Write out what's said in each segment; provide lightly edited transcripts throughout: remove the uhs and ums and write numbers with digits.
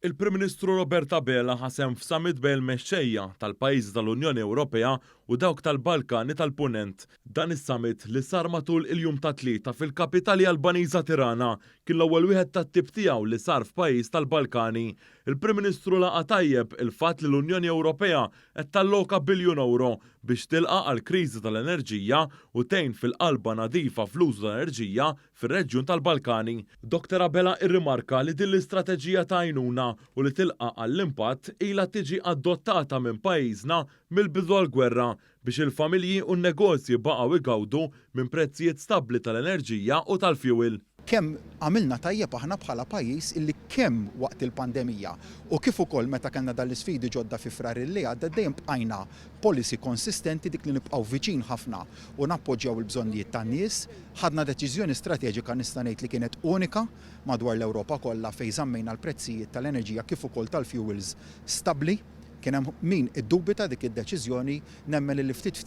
Il-Prim Ministru Roberta Bela ħasem f'summit bejn il-mexxejja tal-pajjiżi tal-Unjoni Ewropea u dawk tal-Balkani tal-Punent. Dan is-summit li sar matul il-jum ta' tlieta fil-kapitali Albaniża Tirana kien l-ewwel wieħed tat-tip tiegħu li sar f'pajjiż tal-Balkani. Il-Prim Ministru laqa tajjeb il-fatt li l-Unjoni Ewropea qed talloka biljun euro biex tilqa' għall-kriżi tal-enerġija u tgħin fil-qalba nadifa fl-użu tal-enerġija fir-reġjun tal-Balkani. Dr. Bela irrimarka li din l-istrateġija ta' għajnuna u li tilqa' għall-impatt ilha tiġi adottata minn pajjiżna mill-bidu għall-gwerra biex il-familji u n-negozji baqgħu igawdu minn prezzijiet stabbli tal-enerġija u tal-fuel. Kemm għamilna tajjeb aħna bħala pajjiż illi kemm waqt il-pandemija u kif ukoll meta kellna dal-isfidi ġodda fi frar li għadda dejjem bqajna policy konsistenti dik li nibqgħu viċin ħafna u nappoġġjaw il-bżonnijiet tan-nies, ħadna deċiżjoni strateġika nista' ngħid li kienet unika madwar l-Ewropa kollha fejn żammejna l-prezzijiet tal-enerġija kif ukoll tal-fuels stabbli. Kien hemm min iddubita dik id-deċiżjoni nemmen li ftit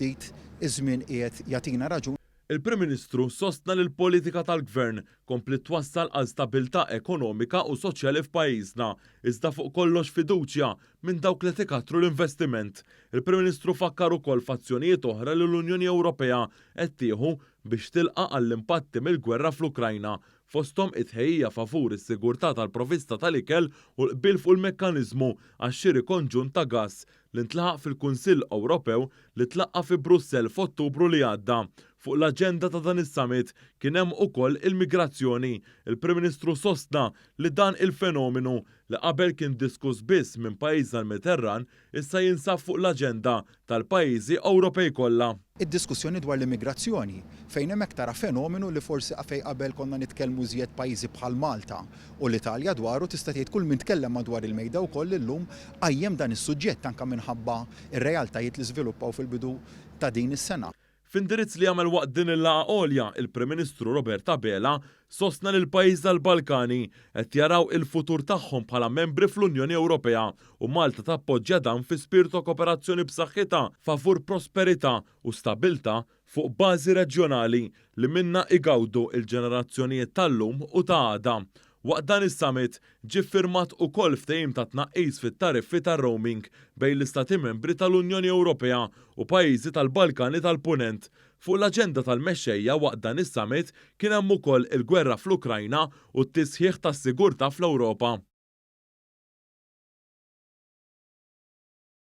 iż-żmien qiegħed jagħtina raġun. Il-Prim Ministru sostna li l-politika tal-Gvern kompli twassal għal stabilità ekonomika u soċjali f'pajjiżna, iżda fuq kollox fiduċja minn dawk li tikattru l-investiment. Il-Prim Ministru fakkar ukoll f'azzjonijiet oħra li l-Unjoni Ewropea qed tieħu biex tilqa' għall-impatti mill-gwerra fl-Ukrajna, fosthom it-tħejjija favur is-sigurtà tal-provvista tal-ikel u l-qbil fuq il-mekkaniżmu għax-xiri konġunt ta' gass li ntlaħaq fil-Kunsill Ewropew li tlaqqa fi Brussell f'Ottubru li għadda. Fuq l-aġenda ta' dan is-summit kien hemm ukoll il-migrazzjoni. Il-Prim Ministru sostna li dan il-fenomenu li qabel kien diskuss biss minn pajjiżna l-Mediterran issa jinsab fuq l-aġenda tal-pajjiżi Ewropej kollha. Id-diskussjoni dwar l-immigrazzjoni fejn hemmhekk tara fenomenu li forsi fejn qabel konna nitkellmu żjed pajjiżi bħal Malta u l-Italja dwaru tista' tgħid kull min tkellem madwar il-mejda wkoll illum qajjem dan is-suġġett anke minħabba ir-realtajiet li żviluppaw fil-bidu ta' din is-sena. F'indirizz li għamel waqt din il-laqgħa għolja, il-Prim Ministru Roberta Bela sostna li l-pajjiż tal-Balkani qed jaraw il-futur tagħhom bħala membri fl-Unjoni Ewropea u Malta tappoġġja dan fi spiritu kooperazzjoni b'saħħitha favur prosperità u stabbiltà fuq bażi reġjonali li minna igawdu il-ġenerazzjonijiet tal-lum u ta' għada. Waqt dan is-summit ġie ffirmat ukoll ftehim ta' tnaqqis fit-tariffi tar-roaming bejn l-Istati Membri tal-Unjoni Ewropea u pajjiżi tal-Balkani tal-Punent. Fuq l-aġenda tal-mexxejja waqt dan is-summit kien hemm ukoll il-gwerra fl-Ukrajna u t-tisħiħ tas-sigurtà fl-Ewropa.